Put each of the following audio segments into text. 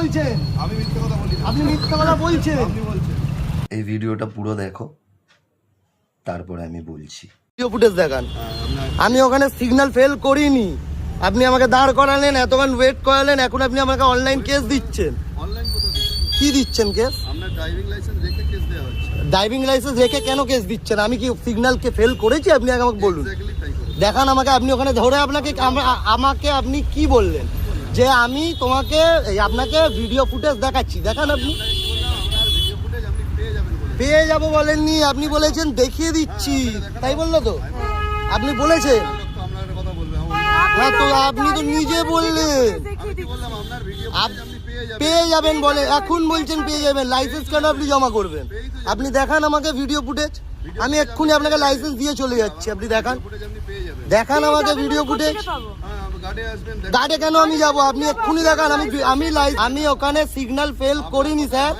বলছেন? আমি মিথ্যে কথা বলি না। আপনি মিথ্যে কথা বলছেন। আপনি বলছেন। এই ভিডিওটা পুরো দেখো, তারপরে আমি বলছি। ভিডিও ফুটেজ দেখান। আপনার আমি ওখানে সিগন্যাল ফেল করিনি, আপনি আমাকে দাঁড় করালেন, এতক্ষণ ওয়েট করালেন, এখন আপনি আমাকে অনলাইন কেস দিচ্ছেন। অনলাইন কোথাও দিচ্ছেন? কি দিচ্ছেন কেস? আপনার ড্রাইভিং লাইসেন্স রেখে কেস দেওয়া হচ্ছে। ড্রাইভিং লাইসেন্স রেখে কেন কেস দিচ্ছেন? আমি কি সিগন্যালকে ফেল করেছি? আপনি আগে আমাকে বলুন, এক্স্যাক্টলি তাই করে। দেখান আমাকে। আপনি ওখানে ধরে আমাকে আপনি কি বললেন যে আমি তোমাকে আপনাকে ভিডিও ফুটেজ দেখাচ্ছি, দেখান আপনি। আপনার ভিডিও ফুটেজ আপনি পেয়ে যাবেন বলে। পেয়ে যাবো বলেননি, আপনি বলেছেন দেখিয়ে দিচ্ছি, তাই বললো তো? আপনি বলেছেন? লোক তো আপনার একটা কথা বলবে। হ্যাঁ, তো আপনি তো নিজে বললেন আমি কি বললাম? আপনার ভিডিও ফুটেজ আপনি পেয়ে যাবেন। পেয়ে যাবেন বলে, এখন বলছেন পেয়ে যাবেন। লাইসেন্স কেন আপনি জমা করবেন? আপনি দেখান আমাকে ভিডিও ফুটেজ, আমি এক্ষুনি আপনাকে লাইসেন্স দিয়ে চলে যাচ্ছি। আপনি দেখান, ফুটেজ আপনি পেয়ে যাবেন। দেখান আমাকে ভিডিও ফুটেজ। হ্যাঁ, গাড়ি আসবেন। গাড়ি কেন আমি যাব? আপনি এক্ষুনি দেখান। আমি ওখানে সিগন্যাল ফেল করিনি স্যার।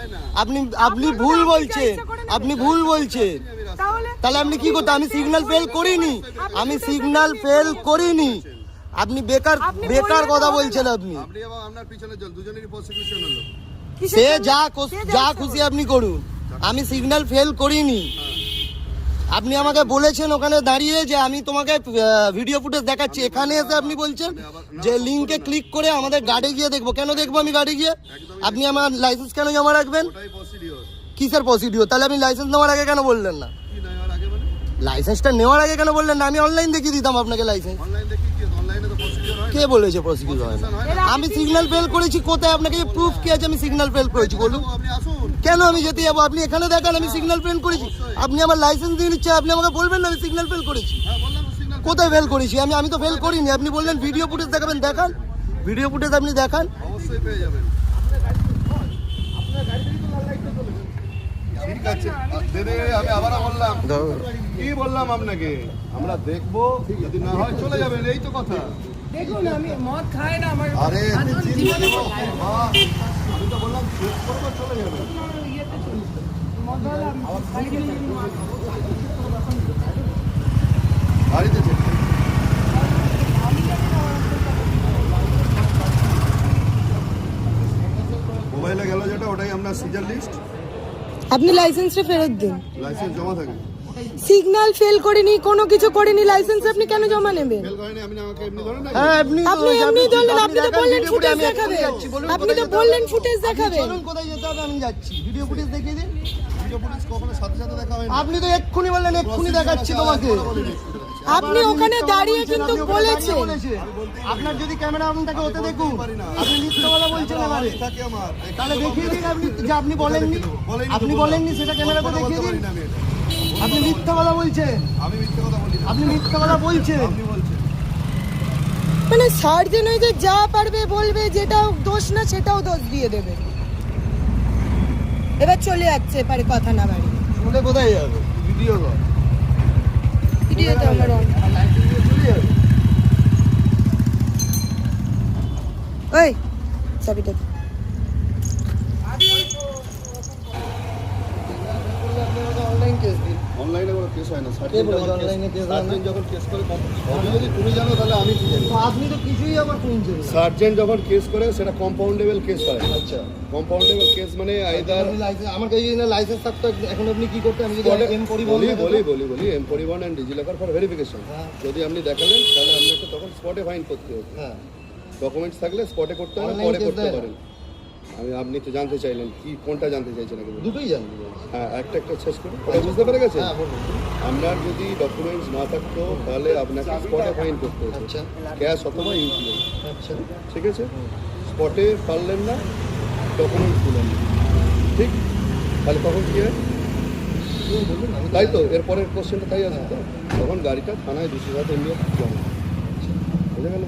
আপনি ভুল বলছেন, আপনি ভুল বলছেন। তাহলে আপনি কি করতে? আমি সিগন্যাল ফেল করিনি, আমি সিগন্যাল ফেল করিনি। আপনি বেকার কথা বলছেন আপনি। আপনি এবং আপনার পিছনে দুজনেরই প্রসিকিউশন হলো। সে যা খুশি আপনি করুন, আমি সিগন্যাল ফেল করিনি। আপনি আমাকে বলেছেন ওখানে দাঁড়িয়ে যে আমি তোমাকে ভিডিও ফুটেজ দেখাচ্ছি, এখানে এসে আপনি বলছেন যে লিংকে ক্লিক করে আমাদের গাড়ি গিয়ে দেখবো। কেন দেখবো আমি গাড়ি গিয়ে? আপনি আমার লাইসেন্স কেন জমা রাখবেন? ওটাই প্রসিডিওর। কিসের প্রসিডিওর? তাহলে আপনি লাইসেন্স নেওয়ার আগে কেন বললেন না? কি নেওয়ার আগে মানে? লাইসেন্সটা নেওয়ার আগে কেন বললেন না? আমি অনলাইন দেখিয়ে দিতাম আপনাকে লাইসেন্স। অনলাইন দেখি কি? অনলাইনে তো প্রসিডিওর হয়। কে বলেছে প্রসিকিউট হয় না? আমি সিগন্যাল ফেল করেছি কোথায়? আপনাকে প্রুফ কি আছে আমি সিগন্যাল ফেল করেছি বলুন? আপনি আসুন। কেন আমি যেতে যাবো? আপনি এখানে দেখান আমি সিগন্যাল ফেল করেছি। আপনি আমার লাইসেন্স দিয়ে নিচ্ছে, আপনি আমাকে বলবেন না আমি সিগন্যাল ফেল করেছি? হ্যাঁ, বললাম সিগন্যাল। কোথায় ফেল করেছি? আমি তো ফেল করিনি। আপনি বললেন ভিডিও ফুটেজ দেখাবেন, দেখান ভিডিও ফুটেজ, আপনি দেখান। অবশ্যই পেয়ে যাবেন। ঠিক আছে, আমি আবারও বললাম, কি বললাম আপনাকে? আমরা দেখবো, যদি না হয় চলে যাবেন, এই তো কথা। দেখুন আমি মদ খাই না, আমার আরে জীবনে আমি তো বললাম চেক করবো, চলে যাবেন। ইয়েতে চলি মদ হলে আমি বাড়িতে চলি। গাড়িতে চেক করবো। মোবাইলে গেল যেটা, ওটাই আপনার সিজার লিস্ট। আপনি লাইসেন্সটা ফেরত দিন। লাইসেন্স জমা থাকে। সিগন্যাল ফেল করেনি, কোনো কিছু করেনি, লাইসেন্স আপনি কেন জমা নেবেন? ফেল করেনি, আপনি আমাকে এমনি ধরেন না। হ্যাঁ, আপনি আপনি ধরলেন, আপনি তো দেখান বললেন video ফুটেজ footage, আমি দেখাবেন। এক্ষুনি যাচ্ছি, বলুন আপনি কোথায় তো যেতে বললেন হবে? ফুটেজ আপনি দেখাবেন। চলুন কোথায় যেতে হবে, আমি যাচ্ছি। ভিডিও ফুটেজ দেখিয়ে দিন। ভিডিও ফুটেজ কখনো সাথে সাথে দেখা হয় না। আপনি তো এক্ষুনি বললেন এক্ষুনি দেখাচ্ছি তোমাকে। আপনি ওখানে দাঁড়িয়ে কিন্তু বলেছেন। আপনার যদি ক্যামেরা অন থাকে ওতে দেখুন। আপনি মিথ্যা কথা বলছেন আমারে। থাকে আমার। তাহলে দেখিয়ে দিন আপনি যে আপনি বলেননি, আপনি বলেননি সেটা ক্যামেরাতে দেখিয়ে দিন। আপনি মিথ্যা কথা বলছেন, আমি মিথ্যে কথা বলি না। আপনি মিথ্যা কথা বলছেন। আপনি বলছেন। মানে সার্জেন ওই যে যা পারবে বলবে, যেটাও দোষ না সেটাও দোষ দিয়ে দেবে। এবার চলে যাচ্ছে এবারে কথা না বাড়ি। শুনে কোথায় যাবে? ভিডিও কর। ভিডিও তো আমার on। ওই চাবিটা দে। অনলাইন কেস দিন। অনলাইনে কোনো কেস হয় না। কে বলেছে অনলাইনে কেস হয় না? সার্জেন্ট যখন কেস করে, সবই যদি তুমি জানো তাহলে আমি কি জানি? তো আপনি তো কিছুই আবার শুনছেন। সার্জেন্ট যখন কেস করে সেটা কম্পাউন্ডেবল কেস হয়। আচ্ছা, কম্পাউন্ডেবল কেস মানে আইদার আমার কাছে যদি লাইসেন্স থাকতো এখন আপনি কি করতে? আমি যদি এম পরিবহন বলি এম পরিবহন অ্যান্ড ডিজিলকার ফর ভেরিফিকেশন। হ্যাঁ। যদি আপনি দেখালেন তাহলে আপনাকে তখন স্পটে ফাইন করতে হতো। হ্যাঁ, ডকুমেন্টস থাকলে স্পটে করতে হয় না, Online পরে case করতে দেয় না? পারেন। আপনি তো জানতে চাইলেন কি, কোনটা জানতে চাইছেন আগে বলুন। দুটোই জানতে চাইছি। হ্যাঁ, একটা শেষ করুন। ওটা বুঝতে পেরে গেছেন? হ্যাঁ, বলুন। আপনার যদি ডকুমেন্টস না থাকতো তাহলে আপনাকে স্পটে ফাইন করতে হতো, আচ্ছা, ক্যাশ অথবা ইউপিআই। আচ্ছা, ঠিক আছে, স্পটে পারলেন না, ডকুমেন্টস দিলেন না, ঠিক? তাহলে তখন কি হয়? বলুন। আমি তাই তো, এরপরের কোশ্চেনটা তাই আছে তো, তখন গাড়িটা থানায় 200,000 এমনিও জমা। বুঝে গেল?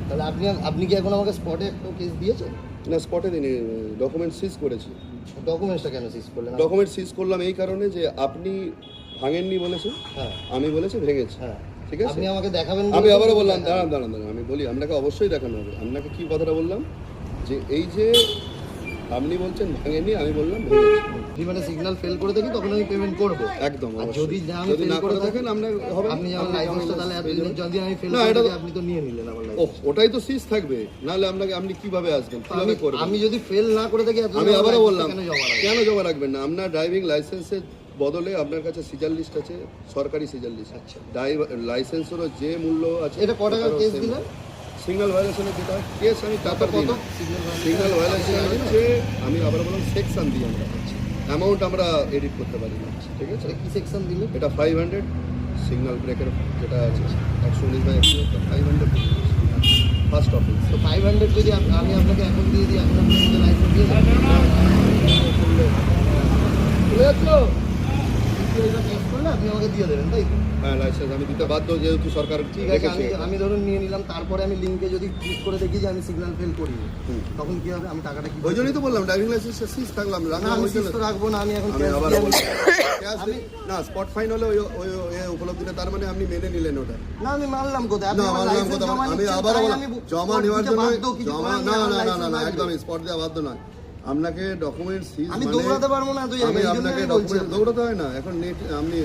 তাহলে আপনি কি এখন আমাকে স্পটে একটা কেস দিয়েছেন? না, স্পটে দিনে ডকুমেন্ট সিজ করেছি। ডকুমেন্টসটা কেন সিজ করলেন? ডকুমেন্ট সিজ করলাম এই কারণে যে আপনি ভাঙেননি বলেছেন, হ্যাঁ, আমি বলেছি ভেঙেছি। হ্যাঁ, ঠিক আছে, আপনি আমাকে দেখাবেন। আমি আবারও বললাম, দাঁড়ান, আমি বলি আপনাকে অবশ্যই দেখানো হবে। আপনাকে কি কথাটা বললাম যে এই যে আপনি বলছেন ভাঙেনি, আমি বললাম ভেঙেছি। যদি মানে সিগন্যাল ফেল করে থাকি তখন আমি পেমেন্ট করবো। একদম আর অবশ্যই। যদি না আমি যদি fail না করে করে থাকেন আপনার হবে, আপনি আমার লাইসেন্সটা তাহলে পেয়ে যাবেন। যদি আমি ফেল না, করে এটা থাকি তো- আপনি তো নিয়ে নিলেন আমার ও, লাইসেন্স। ওটাই তো সিজ থাকবে, নাহলে আপনি কিভাবে আসবেন, কিভাবে করবেন? আমি যদি ফেল না করে থাকি আমি আবারও বললাম, কেন জমা রাখবেন? কেন জমা রাখবেন না? আপনার ড্রাইভিং লাইসেন্সের বদলে আপনার কাছে সিজার লিস্ট আছে, সরকারি সিজার লিস্ট। আচ্ছা। লাইসেন্সেরও যে মূল্য আছে, এটা ক টাকার কেস দিলেন? সিঙ্গেল ভায়োলেশনের যেটা কেস আমি টাকা দিই কত না। সিগন্যাল সিঙ্গেল ভায়োলেশন হচ্ছে, আমি আবার বললাম সেকশন দিই আমরা, অ্যামাউন্ট আমরা এডিট করতে পারি না, ঠিক আছে? কি সেকশন দিলেন? এটা 500 সিগন্যাল ব্রেকের যেটা আছে 119/1 500 ফার্স্ট অফিস। তো 500 যদি আমি আপনাকে এখন দিয়ে দিই, এখন আপনি আমাকে লাইসেন্স দিয়ে দেবেন? চলে যাচ্ছ? দ্বিতীয়বার কেস করলে আপনি আমাকে দিয়ে দেবেন, তাই তো? হ্যাঁ, লাইসেন্স আমি দিতে বাধ্য, যেহেতু সরকার ঠিক আছে, রেখেছে। আমি ধরুন নিয়ে নিলাম, তারপরে আমি লিঙ্কে যদি ক্লিক করে দেখি যে আমি সিগন্যাল ফেল করিনি, হুম। তখন কি হবে? আমি টাকাটা কি ওই জন্যই তো বললাম ড্রাইভিং লাইসেন্সটা সিজ থাকলাম, না, আমি সুস্থ রাখবো না, আমি এখন আমি cash আবার দিয়ে বলছি, আমি- ক্যাশ না, স্পট ফাইন হলে ওই উপলব্ধিটা, তার মানে আপনি মেনে নিলেন ওটা। না, আমি মানলাম কোথায়? আপনি না, আমার মানলাম license কথা, জমা আমি নিচ্ছেন, আবার তাই বললাম, আমি জমা spot নেওয়ার দিতে জন্য বাধ্য, কিছু জমা করার নেই, না আমার না না license না না লাগবে। একদম স্পট দেওয়া বাধ্য নয়। আপনাকে ডকুমেন্ট সিজ, আমি দৌড়াতে পারবো না, তুই আমি এই জন্য আপনাকে আমি বলছি ডকুমেন্ট আপনাকে। দৌড়াতে হয় না, এখন নেট আপনি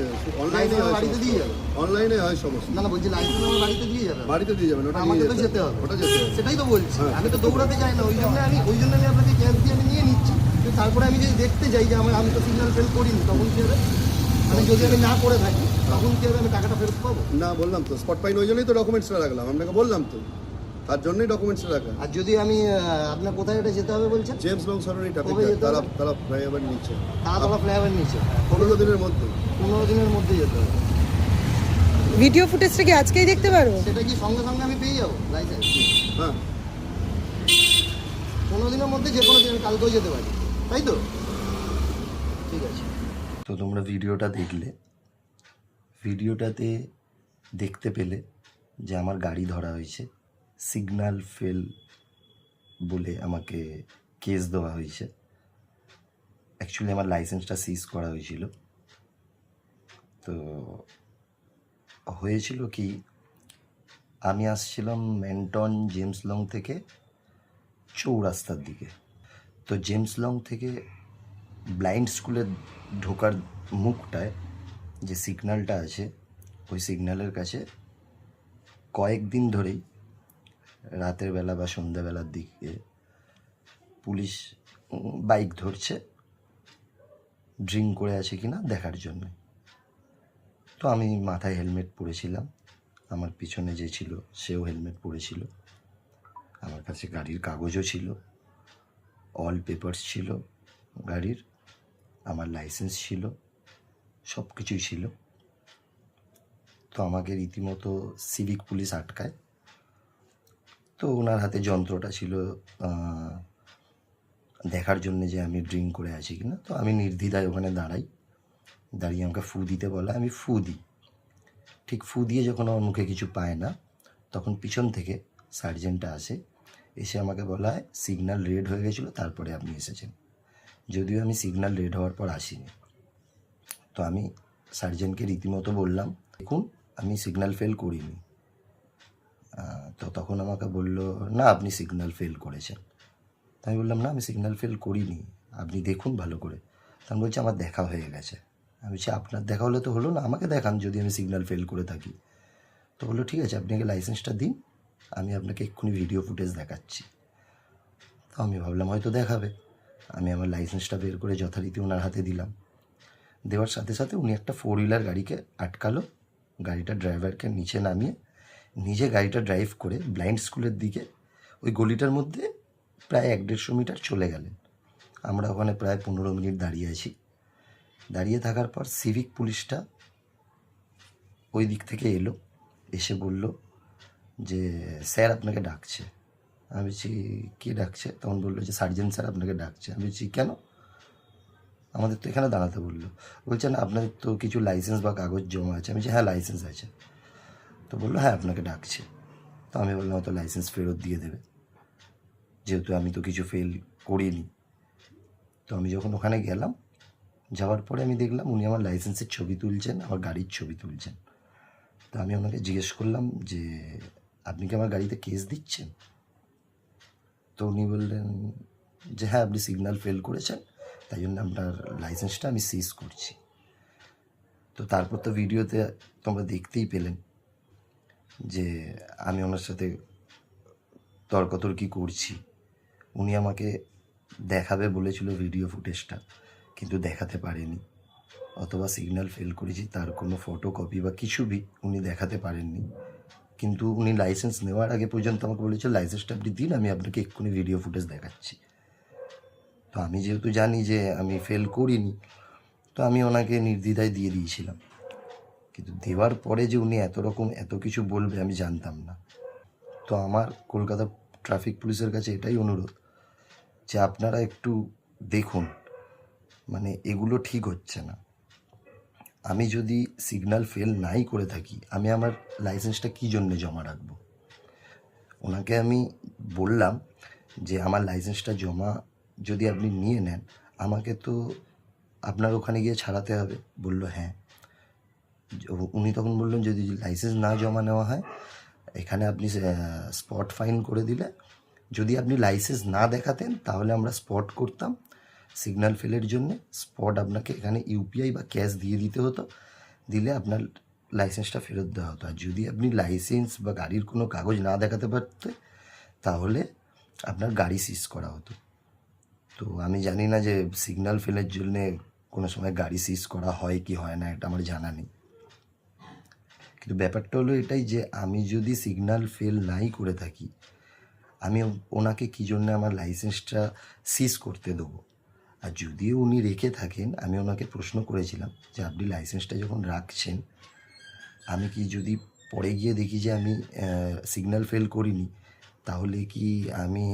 অনলাইনে License হয় বাড়িতে দিয়ে যাবেন? অনলাইনে হয় সমস্ত, না না, বলছি লাইসেন্স আমার বাড়িতে দিয়ে যাবেন? বাড়িতে দিয়ে যাবেন, ওটা আমাকে নিয়ে তো যেতে হবে। ওটা যেতে হবে। সেটাই তো বলছি, হ্যাঁ। আমি তো দৌড়াতে যাই না, ওই জন্য আমি আপনাকে ক্যাশ দিয়ে আমি নিয়ে নিচ্ছি। কিন্তু তারপরে আমি যদি দেখতে যাই যে আমি তো সিগন্যাল ফেল করিনি, তখন কি হবে? যদি আমি না করে থাকি তখন কি হবে? আমি টাকাটা ফেরত পাবো? না, বললাম তো স্পট ফাইন, ওই জন্যই তো ডকুমেন্টসটা রাখলাম, আপনাকে বললাম তো, তার জন্যই ডকুমেন্টসটা রাখা। আর যদি আমি আপনার কোথায় এটা যেতে হবে বলছেন? জেমস লং সরণি ট্রাফিক কবে যেতে হবে? তারা ফ্লাইওভার নিচ্ছে তাড়াতলা ফ্লাইওভার নিচে 15 দিনের মধ্যে। 15 দিনের মধ্যে যেতে হবে। ভিডিও ফুটেজটা কি আজকেই দেখতে পারবো? সেটা কি সঙ্গে সঙ্গে আমি পেয়ে যাবো লাইসেন্স? হ্যাঁ, 15 দিনের মধ্যে যে কোনো দিন, আমি কালকেও যেতে পারি, তাই তো? ঠিক আছে। তো তোমরা ভিডিওটা দেখলে, ভিডিওটাতে দেখতে পেলে যে আমার গাড়ি ধরা হয়েছে, সিগন্যাল ফেল বলে আমাকে কেস দেওয়া হয়েছে। অ্যাকচুয়ালি আমার লাইসেন্সটা সিজ করা হয়েছিল। তো হয়েছিল কি, আমি আসছিলাম ম্যান্টন জেমস লং থেকে চৌরাস্তার দিকে। তো জেমস লং থেকে ব্লাইন্ড স্কুলে ঢোকার মুখটায় যে সিগন্যালটা আছে, ওই সিগন্যালের কাছে কয়েকদিন ধরেই রাতের বেলা বা সন্ধ্যাবেলার দিকে পুলিশ বাইক ধরছে ড্রিঙ্ক করে আছে কিনা দেখার জন্য। তো আমি মাথায় হেলমেট পরেছিলাম, আমার পিছনে যে ছিল সেও হেলমেট পরেছিল, আমার কাছে গাড়ির কাগজও ছিল, অল পেপারস ছিল গাড়ির, আমার লাইসেন্স ছিল, সব কিছুই ছিল। তো আমাকে রীতিমতো সিভিক পুলিশ আটকায়। তো ওনার হাতে যন্ত্রটা ছিল দেখার জন্য যে আমি ড্রিঙ্ক করে আছি কিনা। তো আমি নির্দ্বিধায় ওখানে দাঁড়িয়ে আমাকে ফু দিতে বলা, আমি ফু দিই। ঠিক ফু দিয়ে যখন আমার মুখে কিছু পায় না, তখন পিছন থেকে সার্জেন্টটা আসে, এসে আমাকে বলা হয় সিগন্যাল রেড হয়ে গেছিলো, তারপরে আপনি এসেছেন। যদিও আমি সিগন্যাল রেড হওয়ার পর আসিনি। তো আমি সার্জেন্টকে রীতিমতো বললাম, দেখুন আমি সিগন্যাল ফেল করিনি। তো তখন আমাকে বললো, না আপনি সিগন্যাল ফেল করেছেন। তো আমি বললাম, না আমি সিগন্যাল ফেল করিনি, আপনি দেখুন ভালো করে। তখন বলছে আমার দেখা হয়ে গেছে। আমি বলছি আপনার দেখা হলে তো হলো না, আমাকে দেখান যদি আমি সিগন্যাল ফেল করে থাকি। তো বললো ঠিক আছে, আপনি আগে লাইসেন্সটা দিন, আমি আপনাকে এক্ষুনি ভিডিও ফুটেজ দেখাচ্ছি। তো আমি ভাবলাম হয়তো দেখাবে। আমি আমার লাইসেন্সটা বের করে যথারীতি ওনার হাতে দিলাম। দেওয়ার সাথে সাথে উনি একটা 4 হুইলার গাড়িকে আটকালো, গাড়িটা ড্রাইভারকে নিচে নামিয়ে নিজে গাড়িটা ড্রাইভ করে ব্লাইন্ড স্কুলের দিকে ওই গলিটার মধ্যে প্রায় 1-150 মিটার চলে গেলেন। আমরা ওখানে প্রায় 15 মিনিট দাঁড়িয়ে আছি। দাঁড়িয়ে থাকার পর সিভিক পুলিশটা ওই দিক থেকে এলো, এসে বলল যে স্যার আপনাকে ডাকছে। আমি বলছি কে ডাকছে? তখন বললো যে সার্জেন্ট স্যার আপনাকে ডাকছে। আমি বলছি কেন? আমাদের তো এখানে দাঁড়াতে বললো। বলছে না আপনাদের তো কিছু লাইসেন্স বা কাগজ জমা আছে। আমি বলছি হ্যাঁ লাইসেন্স আছে। তো বললো হ্যাঁ আপনাকে ডাকছে। তো আমি বললাম হয়তো লাইসেন্স ফেরত দিয়ে দেবে, যেহেতু আমি তো কিছু ফেল করিনি। তো আমি যখন ওখানে গেলাম, যাওয়ার পরে আমি দেখলাম উনি আমার লাইসেন্সের ছবি তুলছেন, আমার গাড়ির ছবি তুলছেন। তো আমি ওনাকে জিজ্ঞেস করলাম যে আপনি কি আমার গাড়িতে কেস দিচ্ছেন? তো উনি বললেন যে হ্যাঁ আপনি সিগন্যাল ফেল করেছেন, তাই জন্য আপনার লাইসেন্সটা আমি সিজ করছি। তো তারপর তো ভিডিওতে তোমরা দেখতেই পেলেন যে আমি ওনার সাথে তর্কাতর্কি করছি। উনি আমাকে দেখাবে বলেছিল ভিডিও ফুটেজটা, কিন্তু দেখাতে পারেনি, অথবা সিগন্যাল ফেল করেছি তার কোনো ফটোকপি বা কিছু উনি দেখাতে পারেননি। কিন্তু উনি লাইসেন্স নেওয়ার আগে পর্যন্ত আমাকে বলেছিল লাইসেন্সটা আপনি দিন, আমি আপনাকে এক্ষুনি ভিডিও ফুটেজ দেখাচ্ছি। তো আমি যেহেতু জানি যে আমি ফেল করিনি, তো আমি ওনাকে নির্দ্বিধায় দিয়ে দিয়েছিলাম। কিন্তু দেওয়ার পরে যে উনি এত কিছু বলবে আমি জানতাম না। তো আমার কলকাতা ট্রাফিক পুলিশের কাছে এটাই অনুরোধ যে আপনারা একটু দেখুন, মানে এগুলো ঠিক হচ্ছে না। আমি যদি সিগন্যাল ফেল নাই করে থাকি, আমি আমার লাইসেন্সটা কী জন্যে জমা রাখবো? ওনাকে আমি বললাম যে আমার লাইসেন্সটা জমা যদি আপনি নিয়ে নেন, আমাকে তো আপনার ওখানে গিয়ে ছাড়াতে হবে। বলল হ্যাঁ। উনি তখন বললেন যদি লাইসেন্স না জমা নেওয়া হয়, এখানে আপনি স্পট ফাইন করে দিলে, যদি আপনি লাইসেন্স না দেখাতেন তাহলে আমরা স্পট করতাম সিগন্যাল ফেলের জন্য। স্পট আপনাকে এখানে ইউপিআই বা ক্যাশ দিয়ে দিতে হতো, দিলে আপনার লাইসেন্সটা ফেরত দেওয়া হতো। আর যদি আপনি লাইসেন্স বা গাড়ির কোনো কাগজ না দেখাতে পারতেন তাহলে আপনার গাড়ি সিজ করা হতো। তো আমি জানি না যে সিগন্যাল ফেলের জন্যে কোনো সময় গাড়ি সিজ করা হয় কি হয় না, এটা আমার জানা নেই। কিন্তু ব্যাপারটা হলো এটাই যে আমি যদি সিগন্যাল ফেল নাই করে থাকি, আমি ওনাকে কী জন্য আমার লাইসেন্সটা সিজ করতে দেবো? আর যদিও উনি রেখে থাকেন, আমি ওনাকে প্রশ্ন করেছিলাম যে আপনি লাইসেন্সটা যখন রাখছেন, আমি কি যদি পরে গিয়ে দেখি যে আমি সিগন্যাল ফেল করিনি, তাহলে কি আমি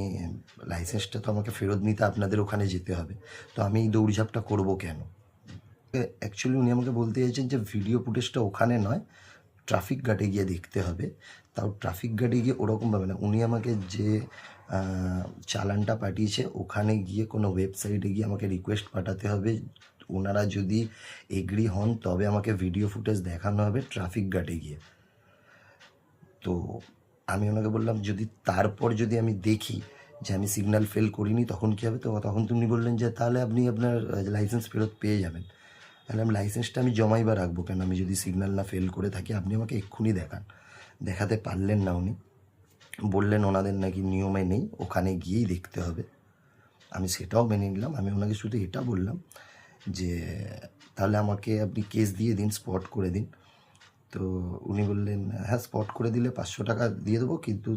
লাইসেন্সটা তো আমাকে ফেরত নিতে আপনাদের ওখানে যেতে হবে, তো আমি এই দৌড়ঝাঁপটা করবো কেন? অ্যাকচুয়ালি উনি আমাকে বলতে চাইছেন যে ভিডিও ফুটেজটা ওখানে নয়, ট্রাফিক গার্ডে গিয়ে দেখতে হবে। তাও ট্রাফিক গার্ডে গিয়ে ওরকমভাবে না, উনি আমাকে যে চালানটা পাঠিয়েছে ওখানে গিয়ে কোনো ওয়েবসাইটে গিয়ে আমাকে রিকোয়েস্ট পাঠাতে হবে। ওনারা যদি এগ্রি হন তবে আমাকে ভিডিও ফুটেজ দেখানো হবে ট্রাফিক গার্ডে গিয়ে। তো আমি ওনাকে বললাম যদি তারপর যদি আমি দেখি যে আমি সিগন্যাল ফেল করিনি তখন কী হবে? তো তখন তুমি বললেন যে তাহলে আপনি আপনার লাইসেন্স ফেরত পেয়ে যাবেন। তাহলে আমি লাইসেন্সটা আমি জমাই বা রাখবো কেন? আমি যদি সিগন্যাল না ফেল করে থাকি, আপনি আমাকে এক্ষুনি দেখান। দেখাতে পারলেন না উনি, বললেন ওনাদের নাকি নিয়মে নেই, ওখানে গিয়েই দেখতে হবে। আমি সেটাও মেনে নিলাম। আমি ওনাকে শুধু এটা বললাম যে তাহলে আমাকে আপনি কেস দিয়ে দিন, স্পট করে দিন। তো উনি বললেন হ্যাঁ স্পট করে দিলে 500 টাকা দিয়ে দেবো, কিন্তু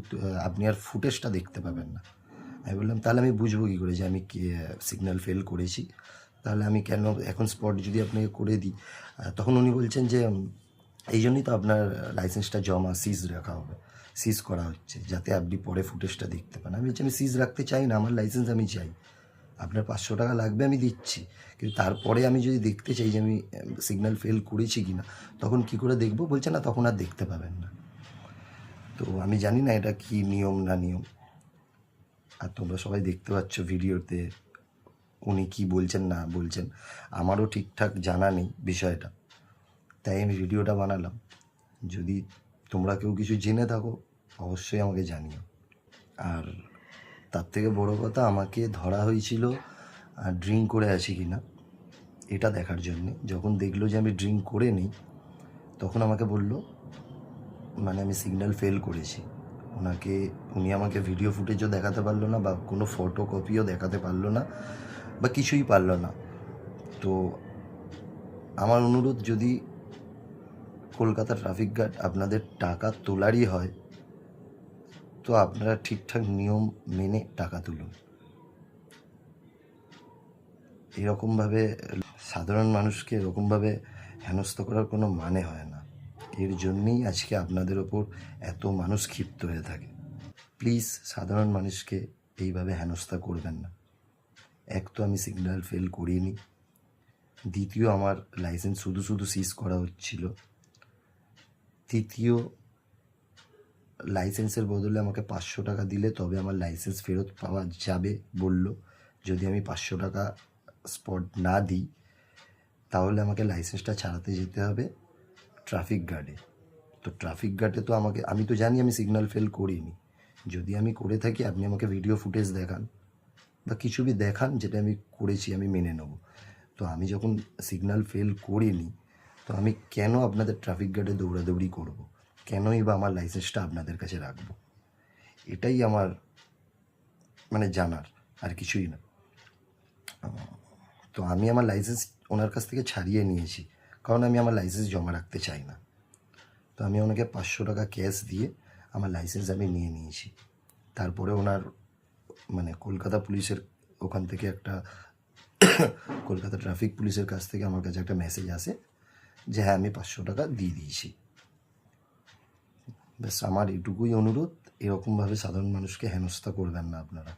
আপনি আর ফুটেজটা দেখতে পাবেন না। আমি বললাম তাহলে আমি বুঝবো কী করে যে আমি সিগন্যাল ফেল করেছি? তাহলে আমি কেন এখন স্পট যদি আপনাকে করে দিই? তখন উনি বলছেন যে এই জন্যই তো আপনার লাইসেন্সটা জমা সিজ রাখা হবে, সিজ করা হচ্ছে যাতে আপনি পরে ফুটেজটা দেখতে পান। আমি বলছি আমি সিজ রাখতে চাই না, আমার লাইসেন্স আমি চাই। আপনার 500 টাকা লাগবে আমি দিচ্ছি, কিন্তু তারপরে আমি যদি দেখতে চাই যে আমি সিগন্যাল ফেল করেছি কি না, তখন কী করে দেখবো? বলছে না তখন আর দেখতে পাবেন না। তো আমি জানি না এটা কি নিয়ম না নিয়ম, আর তোমরা সবাই দেখতে পাচ্ছ ভিডিওতে উনি কি বলছেন না বলছেন। আমারও ঠিকঠাক জানা নেই বিষয়টা, তাই আমি ভিডিওটা বানালাম। যদি তোমরা কেউ কিছু জেনে থাকো অবশ্যই আমাকে জানিও। আর তার থেকে বড় কথা, আমাকে ধরা হয়েছিল ড্রিঙ্ক করে আছি কি না এটা দেখার জন্যে। যখন দেখলো যে আমি ড্রিঙ্ক করে নিই, তখন আমাকে বলল মানে আমি সিগন্যাল ফেল করেছি। উনি আমাকে ভিডিও ফুটেজও দেখাতে পারলো না, বা কোনো ফটো কপিও দেখাতে পারলো না, বা কিছুই পারলো না। তো আমার অনুরোধ, যদি কলকাতা ট্রাফিক গার্ড আপনাদের টাকা তোলারই হয়, তো আপনারা ঠিকঠাক নিয়ম মেনে টাকা তুলুন। এরকমভাবে সাধারণ মানুষকে এরকমভাবে হেনস্থা করার কোনো মানে হয় না। এর জন্যেই আজকে আপনাদের ওপর এত মানুষ ক্ষিপ্ত হয়ে থাকে। প্লিজ সাধারণ মানুষকে এইভাবে হেনস্থা করবেন না। এক তো আমি সিগন্যাল ফেল করিনি, দ্বিতীয় আমার লাইসেন্স শুধু সিজ করা হচ্ছিল, তৃতীয় লাইসেন্সের বদলে আমাকে 500 টাকা দিলে তবে আমার লাইসেন্স ফেরত পাওয়া যাবে বলল। যদি আমি 500 টাকা স্পট না দিই তাহলে আমাকে লাইসেন্সটা ছাড়াতে যেতে হবে ট্রাফিক গার্ডে। তো ট্রাফিক গার্ডে তো আমি তো জানি আমি সিগন্যাল ফেল করিনি। যদি আমি করে থাকি আপনি আমাকে ভিডিও ফুটেজ দেখান, বা কিছু বি দেখান যেটা আমি করেছি আমি মেনে নেব। তো আমি যখন সিগন্যাল ফেল করিনি, তো আমি কেন আপনাদের ট্রাফিক গার্ডে দৌড়াদৌড়ি করব? কেনই বা আমার লাইসেন্সটা আপনাদের কাছে রাখবো? এটাই আমার মানে জানার, আর কিছুই না। তো আমি আমার লাইসেন্স ওনার কাছ থেকে ছাড়িয়ে নিয়েছি, কারণ আমি আমার লাইসেন্স জমা রাখতে চাই না। তো আমি ওনাকে 500 টাকা ক্যাশ দিয়ে আমার লাইসেন্স আমি নিয়ে নিয়েছি। তারপরে ওনার মানে কলকাতা পুলিশের ওখান থেকে একটা কলকাতা ট্রাফিক পুলিশের কাছ থেকে আমার কাছে একটা মেসেজ আসে যে হ্যাঁ আমি 500 টাকা দিয়ে দিয়েছি। ব্যাস আমার এটুকুই অনুরোধ, এরকমভাবে সাধারণ মানুষকে হেনস্থা করবেন না আপনারা।